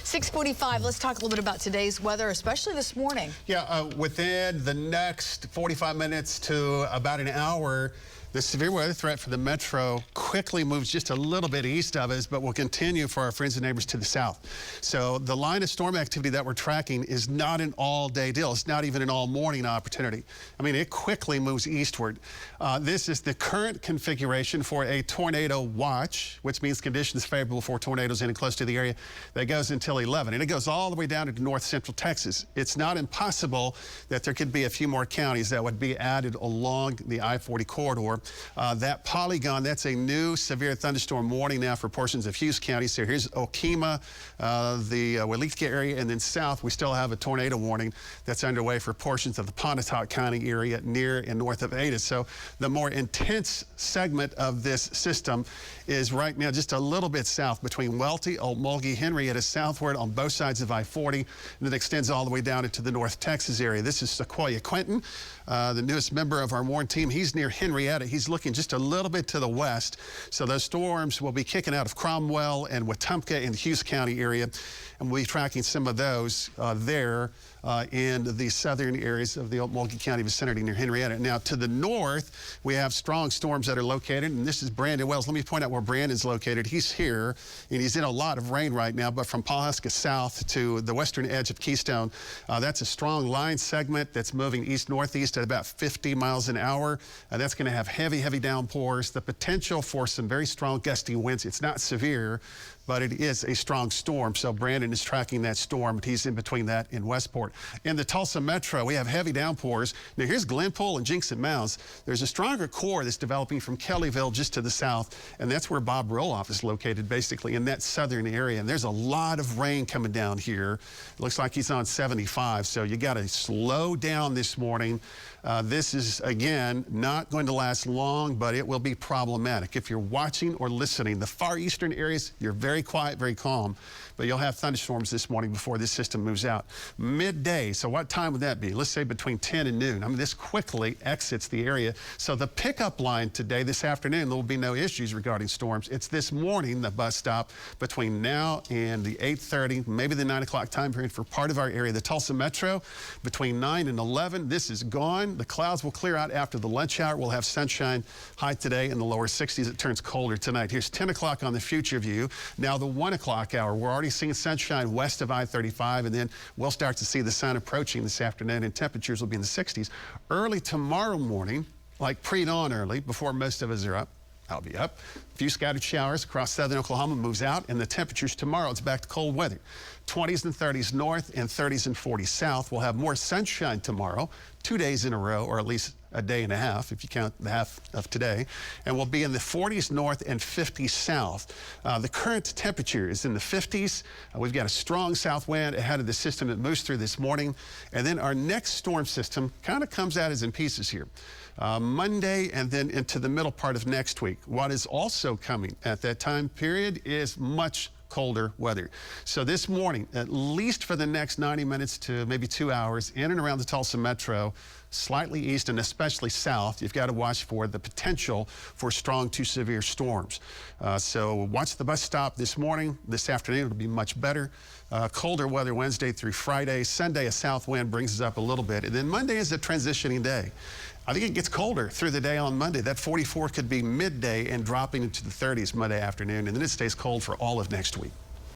6:45, let's talk a little bit about today's weather, especially this morning. Yeah, within the next 45 minutes to about an hour, the severe weather threat for the metro quickly moves just a little bit east of us, but will continue for our friends and neighbors to the south. So the line of storm activity that we're tracking is not an all-day deal. It's not even an all-morning opportunity. I mean, it quickly moves eastward. This is the current configuration for a tornado watch, which means conditions favorable for tornadoes in and close to the area. That goes until 11, and it goes all the way down into north central Texas. It's not impossible that there could be a few more counties that would be added along the I-40 corridor. That polygon, that's a new severe thunderstorm warning now for portions of Hughes County. So here's Okemah, the Walithka area, and then south we still have a tornado warning that's underway for portions of the Pontotoc County area near and north of Ada. So the more intense segment of this system is right now just a little bit south between Welty, Old Mulgee, Henrietta southward on both sides of I-40, and then extends all the way down into the North Texas area. This is Sequoia Quentin, the newest member of our WARN team. He's near Henrietta. He's looking just a little bit to the west. So those storms will be kicking out of Cromwell and Wetumpka in the Hughes County area, and we'll be tracking some of those there in the southern areas of the Old Mulgee County vicinity near Henrietta. Now to the north, we have strong storms that are located, and this is Brandon Wells. Let me point out where Brandon's located. He's here, and he's in a lot of rain right now, but from Pawhuska south to the western edge of Keystone, that's a strong line segment that's moving east-northeast at about 50 miles an hour. That's going to have heavy downpours, the potential for some very strong gusty winds. It's not severe, but it is a strong storm. So Brandon is tracking that storm, but he's in between that and Westport. In the Tulsa metro, we have heavy downpours. Now here's Glenpool and Jinx and Mounds. There's a stronger core that's developing from Kellyville just to the south, and that's where Bob Roloff is located, basically in that southern area. And there's a lot of rain coming down here. It looks like he's on 75, so you got to slow down this morning. This is, again, not going to last long, but it will be problematic. If you're watching or listening, the far eastern areas, you're very quiet, very calm, but you'll have thunderstorms this morning before this system moves out. Midday, so what time would that be? Let's say between 10 and noon. I mean, this quickly exits the area. So the pickup line today, this afternoon, there will be no issues regarding storms. It's this morning, the bus stop between now and the 8:30, maybe the 9 o'clock time period for part of our area. The Tulsa metro, between 9 and 11, this is gone. The clouds will clear out after the lunch hour. We'll have sunshine, high today in the lower 60s. It turns colder tonight. Here's 10 o'clock on the future view. Now the 1 o'clock hour, we're already seeing sunshine west of I-35, and then we'll start to see the sun approaching this afternoon, and temperatures will be in the 60s. Early tomorrow morning, like pre-dawn early, before most of us are up, I'll be up. A few scattered showers across southern Oklahoma moves out, and the temperatures tomorrow, it's back to cold weather. 20s and 30s north and 30s and 40s south. We'll have more sunshine tomorrow, 2 days in a row, or at least a day and a half if you count the half of today, and we'll be in the 40s north and 50s south. The current temperature is in the 50s. We've got a strong south wind ahead of the system that moves through this morning, and then our next storm system kind of comes at us in pieces here. Monday and then into the middle part of next week. What is also coming at that time period is much colder weather. So this morning, at least for the next 90 minutes to maybe 2 hours, in and around the Tulsa metro, slightly east and especially south, you've got to watch for the potential for strong to severe storms. So watch the bus stop this morning. This afternoon it'll be much better. Colder weather Wednesday through Friday. Sunday, a south wind brings us up a little bit. And then Monday is a transitioning day. I think it gets colder through the day on Monday. That 44 could be midday and dropping into the 30s Monday afternoon, and then it stays cold for all of next week.